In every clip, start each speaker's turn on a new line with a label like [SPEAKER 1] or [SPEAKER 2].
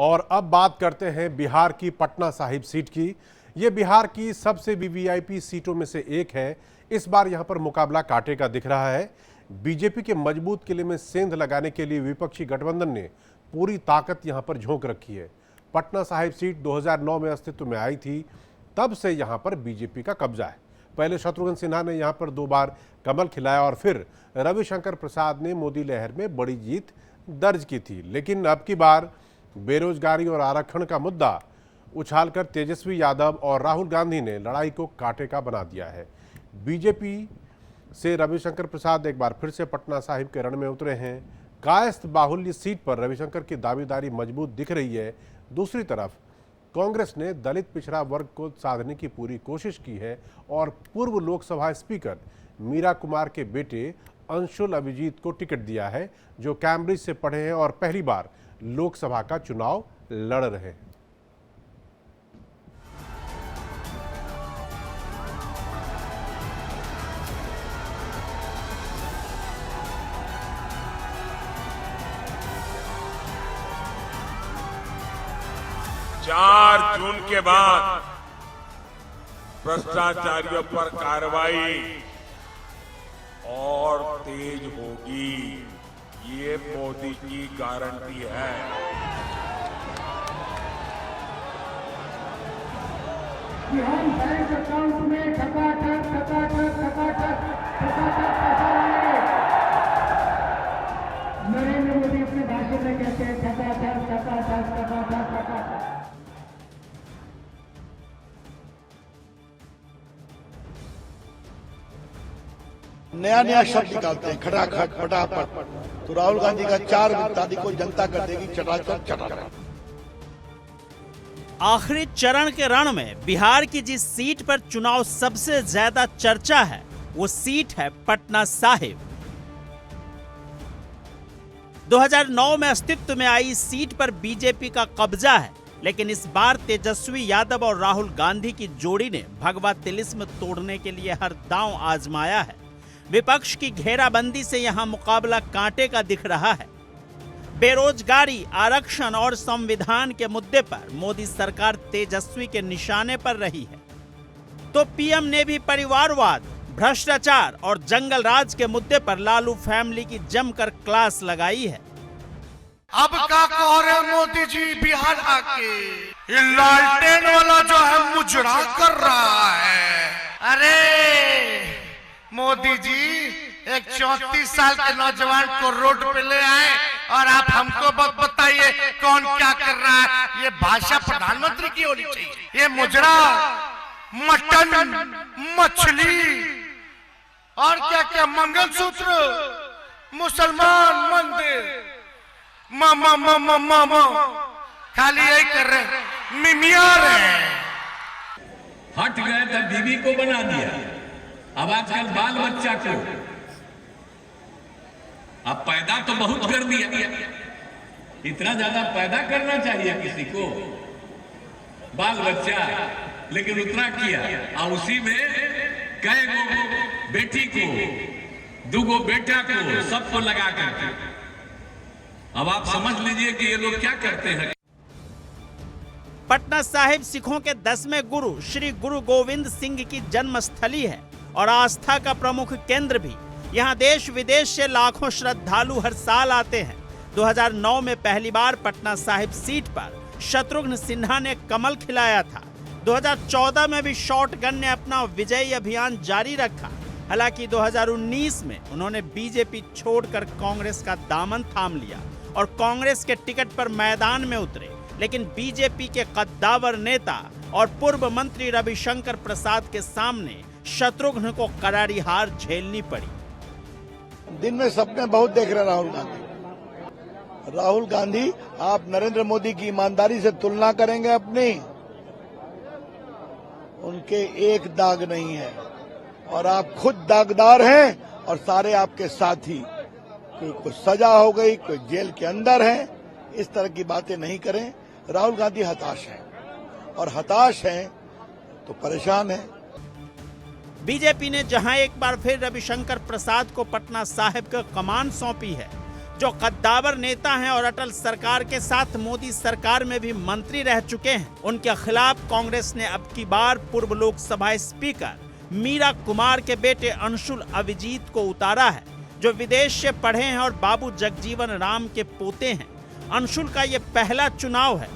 [SPEAKER 1] और अब बात करते हैं बिहार की पटना साहिब सीट की। ये बिहार की सबसे वीवीआईपी सीटों में से एक है। इस बार यहां पर मुकाबला कांटे का दिख रहा है। बीजेपी के मजबूत किले में सेंध लगाने के लिए विपक्षी गठबंधन ने पूरी ताकत यहां पर झोंक रखी है। पटना साहिब सीट 2009 में अस्तित्व में आई थी, तब से यहां पर बीजेपी का कब्जा है। पहले शत्रुघ्न सिन्हा ने यहां पर 2 बार कमल खिलाया और फिर रविशंकर प्रसाद ने मोदी लहर में बड़ी जीत दर्ज की थी। लेकिन अब की बार बेरोजगारी और आरक्षण का मुद्दा उछालकर तेजस्वी यादव और राहुल गांधी ने लड़ाई को कांटे का बना दिया है। बीजेपी से रविशंकर प्रसाद एक बार फिर से पटना साहिब के रण में उतरे हैं। कायस्थ बाहुल्य सीट पर रविशंकर की दावेदारी मजबूत दिख रही है। दूसरी तरफ कांग्रेस ने दलित पिछड़ा वर्ग को साधने की पूरी कोशिश की है और पूर्व लोकसभा स्पीकर मीरा कुमार के बेटे अंशुल अभिजीत को टिकट दिया है, जो कैम्ब्रिज से पढ़े हैं और पहली बार लोकसभा का चुनाव लड़ रहे हैं।
[SPEAKER 2] चार जून के बाद भ्रष्टाचारियों पर कार्रवाई और तेज होगी, ये मोदी की गारंटी है।
[SPEAKER 3] हम बैंक अकाउंट में खटाखट नरेंद्र मोदी अपने भाषण में कहते हैं खटाखट।
[SPEAKER 4] नया शब्द निकालते हैं, खटाखट फटाफट। तो राहुल गांधी का 4 तारीख को जनता कर देगी चटाचट।
[SPEAKER 5] आखिरी चरण के रण में बिहार की जिस सीट पर चुनाव सबसे ज्यादा चर्चा है, वो सीट है पटना साहिब। 2009 में अस्तित्व में आई इस सीट पर बीजेपी का कब्जा है, लेकिन इस बार तेजस्वी यादव और राहुल गांधी की जोड़ी ने भगवा तिलिस्म तोड़ने के लिए हर दांव आजमाया है। विपक्ष की घेराबंदी से यहां मुकाबला कांटे का दिख रहा है। बेरोजगारी, आरक्षण और संविधान के मुद्दे पर मोदी सरकार तेजस्वी के निशाने पर रही है, तो पीएम ने भी परिवारवाद, भ्रष्टाचार और जंगल राज के मुद्दे पर लालू फैमिली की जमकर क्लास लगाई है।
[SPEAKER 6] अब क्या कह रहे मोदी जी बिहार आके, ये लालटेन वाला जो है मुजरा कर रहा है। अरे मोदी जी, एक 34 साल के नौजवान को रोड पे ले आए और आप हमको बताइए कौन क्या कर रहा है। ये भाषा प्रधानमंत्री की होनी चाहिए। ये मुजरा, मटन, मछली और क्या क्या, मंगलसूत्र, मुसलमान मंदिर, मामा खाली यही कर रहे, मिमिया रहे।
[SPEAKER 7] हट गए तब बीवी को बना दिया, अब आजकल बाल बच्चा को, अब पैदा तो बहुत कर दिया, इतना ज्यादा पैदा करना चाहिए किसी को, बाल बच्चा, लेकिन उतना किया और उसी में कई गो बेटी को, 2 गो बेटा को, सबको लगा करके। अब आप समझ लीजिए कि ये लोग क्या करते हैं।
[SPEAKER 5] पटना साहिब सिखों के 10वें गुरु श्री गुरु गोविंद सिंह की जन्मस्थली है और आस्था का प्रमुख केंद्र भी। यहाँ देश विदेश से लाखों श्रद्धालु हर साल आते हैं। 2009 में पहली बार पटना साहिब सीट पर शत्रुघ्न सिन्हा ने कमल खिलाया था। 2014 में भी शॉटगन ने अपना विजयी अभियान जारी रखा। हालांकि 2019 में उन्होंने बीजेपी छोड़कर कांग्रेस का दामन थाम लिया और कांग्रेस के टिकट पर मैदान में उतरे। लेकिन बीजेपी के कद्दावर नेता और पूर्व मंत्री रविशंकर प्रसाद के सामने शत्रुघ्न को करारी हार झेलनी पड़ी।
[SPEAKER 4] दिन में सपने बहुत देख रहे राहुल गांधी, आप नरेंद्र मोदी की ईमानदारी से तुलना करेंगे अपनी, उनके एक दाग नहीं है और आप खुद दागदार हैं और सारे आपके साथी। कोई को सजा हो गई, कोई जेल के अंदर है, इस तरह की बातें नहीं करें। राहुल गांधी हताश हैं और हताश हैं तो परेशान हैं।
[SPEAKER 5] बीजेपी ने जहां एक बार फिर रविशंकर प्रसाद को पटना साहिब का कमान सौंपी है, जो कद्दावर नेता हैं और अटल सरकार के साथ मोदी सरकार में भी मंत्री रह चुके हैं, उनके खिलाफ कांग्रेस ने अब की बार पूर्व लोकसभा स्पीकर मीरा कुमार के बेटे अंशुल अभिजीत को उतारा है, जो विदेश से पढ़े हैं और बाबू जगजीवन राम के पोते हैं। अंशुल का ये पहला चुनाव है।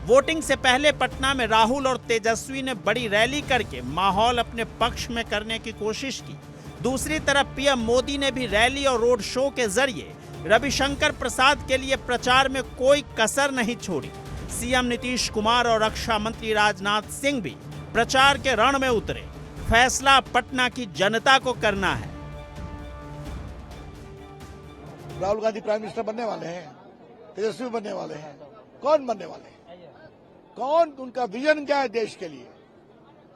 [SPEAKER 5] वोटिंग से पहले पटना में राहुल और तेजस्वी ने बड़ी रैली करके माहौल अपने पक्ष में करने की कोशिश की। दूसरी तरफ पीएम मोदी ने भी रैली और रोड शो के जरिए रविशंकर प्रसाद के लिए प्रचार में कोई कसर नहीं छोड़ी। सीएम नीतीश कुमार और रक्षा मंत्री राजनाथ सिंह भी प्रचार के रण में उतरे। फैसला पटना की जनता को करना है।
[SPEAKER 4] राहुल गांधी प्राइम मिनिस्टर बनने वाले हैं, तेजस्वी बनने वाले हैं, कौन बनने वाले हैं? कौन, उनका विजन क्या है देश के लिए?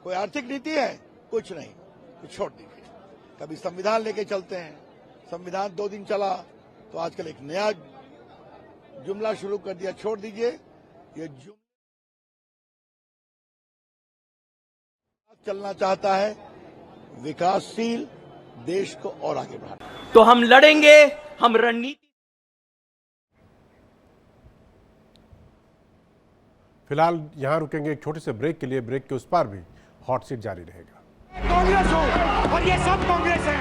[SPEAKER 4] कोई आर्थिक नीति है? कुछ नहीं, कुछ छोड़ दीजिए। कभी संविधान लेके चलते हैं, संविधान 2 दिन चला तो आजकल एक नया जुमला शुरू कर दिया, छोड़ दीजिए। ये जुमला चलना चाहता है विकासशील देश को और आगे बढ़ाना।
[SPEAKER 8] तो हम लड़ेंगे, हम रणनीति।
[SPEAKER 1] फिलहाल यहां रुकेंगे एक छोटे से ब्रेक के लिए। ब्रेक के उस पार भी हॉट सीट जारी रहेगा।
[SPEAKER 3] कांग्रेस हो और ये सब कांग्रेस है।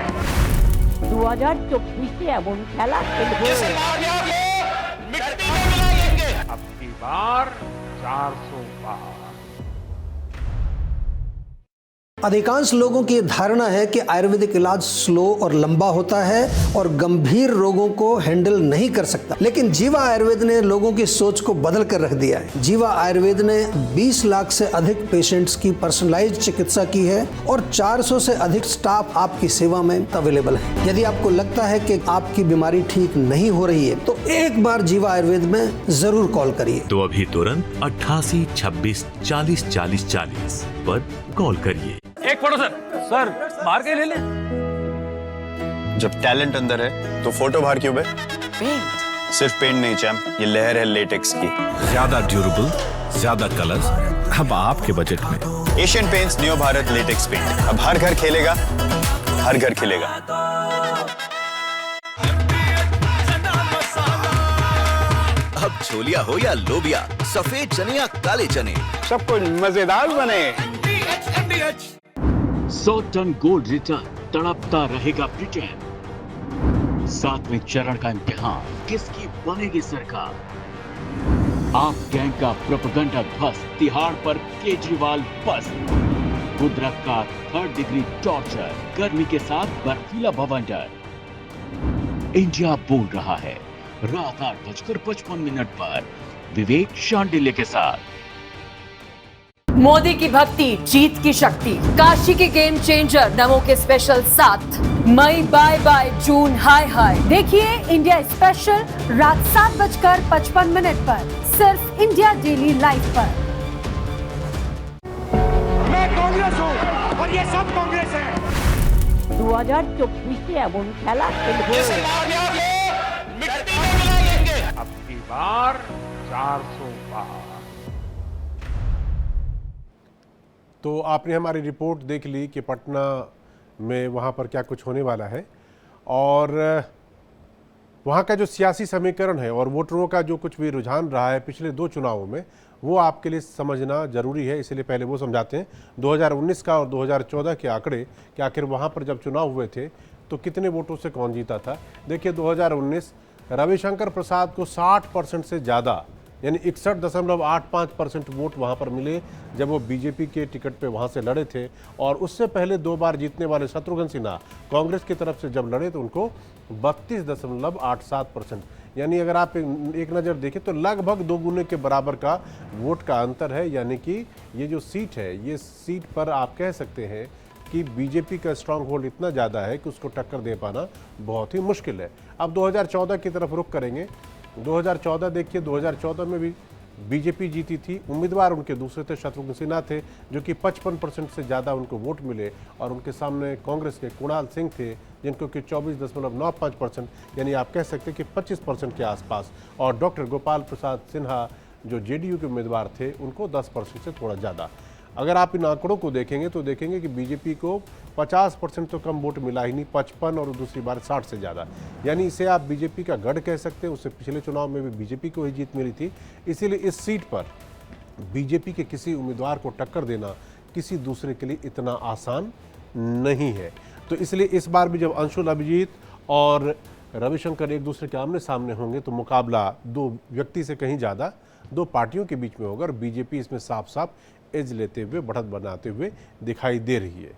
[SPEAKER 9] 2024 এমন খেলা খেলবো।
[SPEAKER 2] अब की बार 400 पार।
[SPEAKER 10] अधिकांश लोगों की धारणा है कि आयुर्वेदिक इलाज स्लो और लंबा होता है और गंभीर रोगों को हैंडल नहीं कर सकता, लेकिन जीवा आयुर्वेद ने लोगों की सोच को बदल कर रख दिया है। जीवा आयुर्वेद ने 20 लाख से अधिक पेशेंट्स की पर्सनलाइज्ड चिकित्सा की है और 400 से अधिक स्टाफ आपकी सेवा में अवेलेबल है। यदि आपको लगता है कि आपकी बीमारी ठीक नहीं हो रही है तो एक बार जीवा आयुर्वेद में जरूर कॉल करिए।
[SPEAKER 11] तो अभी तुरंत 88 26 40 40 40 पर कॉल करिए।
[SPEAKER 8] एक फोटो सर बाहर के ले ले।
[SPEAKER 12] जब टैलेंट अंदर है तो फोटो बाहर क्यों बे?
[SPEAKER 9] पेंट
[SPEAKER 12] सिर्फ पेंट नहीं चैम्प, ये लहर है लेटेक्स की।
[SPEAKER 11] ज्यादा ड्यूरेबल, ज्यादा कलर्स, अब आपके बजट में।
[SPEAKER 12] Asian Paints new Bharat latex paint, अब हर घर खेलेगा, हर घर खिलेगा।
[SPEAKER 11] अब छोलिया हो या लोबिया, सफेद चने या काले चने,
[SPEAKER 12] सब कुछ मजेदार बने।
[SPEAKER 7] 100 टन गोल्ड रिटर्न, तड़पता रहेगा ब्रिटेन। 7वें चरण का इम्तिहान, किसकी बनेगी सरकार? आप गैंग का प्रोपेगेंडा ध्वस्त, तिहाड़ पर केजरीवाल बस। कुदरत का 3rd डिग्री टॉर्चर, गर्मी के साथ बर्फीला बवंडर। इंडिया बोल रहा है, रात 8:55 पर विवेक शांडिल्य के साथ।
[SPEAKER 9] मोदी की भक्ति, जीत की शक्ति, काशी के गेम चेंजर नमो के स्पेशल 7 मई बाय बाय, जून हाय हाय। देखिए इंडिया स्पेशल रात 7:55 पर सिर्फ इंडिया डेली लाइव पर।
[SPEAKER 3] मैं कांग्रेस हूँ और ये सब कांग्रेस है।
[SPEAKER 9] 2024 এমন খেলা খেলবো।
[SPEAKER 2] अब की बार 400 पार।
[SPEAKER 1] तो आपने हमारी रिपोर्ट देख ली कि पटना में वहाँ पर क्या कुछ होने वाला है और वहाँ का जो सियासी समीकरण है और वोटरों का जो कुछ भी रुझान रहा है पिछले 2 चुनावों में, वो आपके लिए समझना ज़रूरी है। इसलिए पहले वो समझाते हैं 2019 का और 2014 के आंकड़े कि आखिर वहाँ पर जब चुनाव हुए थे तो कितने वोटों से कौन जीता था। देखिए 2019 रविशंकर प्रसाद को 60% से ज़्यादा यानी 61.85% वोट वहाँ पर मिले जब वो बीजेपी के टिकट पे वहाँ से लड़े थे। और उससे पहले 2 बार जीतने वाले शत्रुघ्न सिन्हा कांग्रेस की तरफ से जब लड़े तो उनको 32.87%, यानी अगर आप एक नज़र देखें तो लगभग 2 गुने के बराबर का वोट का अंतर है। यानी कि ये जो सीट है, ये सीट पर आप कह सकते हैं कि बीजेपी का स्ट्रांग होल्ड इतना ज़्यादा है कि उसको टक्कर दे पाना बहुत ही मुश्किल है। अब 2014 की तरफ रुख करेंगे। 2014 देखिए, 2014 में भी बीजेपी जीती थी। उम्मीदवार उनके दूसरे थे, शत्रुघ्न सिन्हा थे, जो कि 55% से ज़्यादा उनको वोट मिले। और उनके सामने कांग्रेस के कुणाल सिंह थे, जिनको कि 24.95% यानी आप कह सकते हैं कि 25% के आसपास। और डॉक्टर गोपाल प्रसाद सिन्हा जो जेडीयू के उम्मीदवार थे, उनको 10% से थोड़ा ज़्यादा। अगर आप इन आंकड़ों को देखेंगे तो देखेंगे कि बीजेपी को 50% तो कम वोट मिला ही नहीं, 55 और दूसरी बार 60 से ज़्यादा। यानी इसे आप बीजेपी का गढ़ कह सकते हैं। उससे पिछले चुनाव में भी बीजेपी को ही जीत मिली थी। इसीलिए इस सीट पर बीजेपी के किसी उम्मीदवार को टक्कर देना किसी दूसरे के लिए इतना आसान नहीं है। तो इसलिए इस बार भी जब अंशुल अभिजीत और रविशंकर एक दूसरे के आमने सामने होंगे तो मुकाबला दो व्यक्ति से कहीं ज़्यादा दो पार्टियों के बीच में होगा और बीजेपी इसमें साफ साफ एज लेते हुए, बढ़त बनाते हुए दिखाई दे रही है।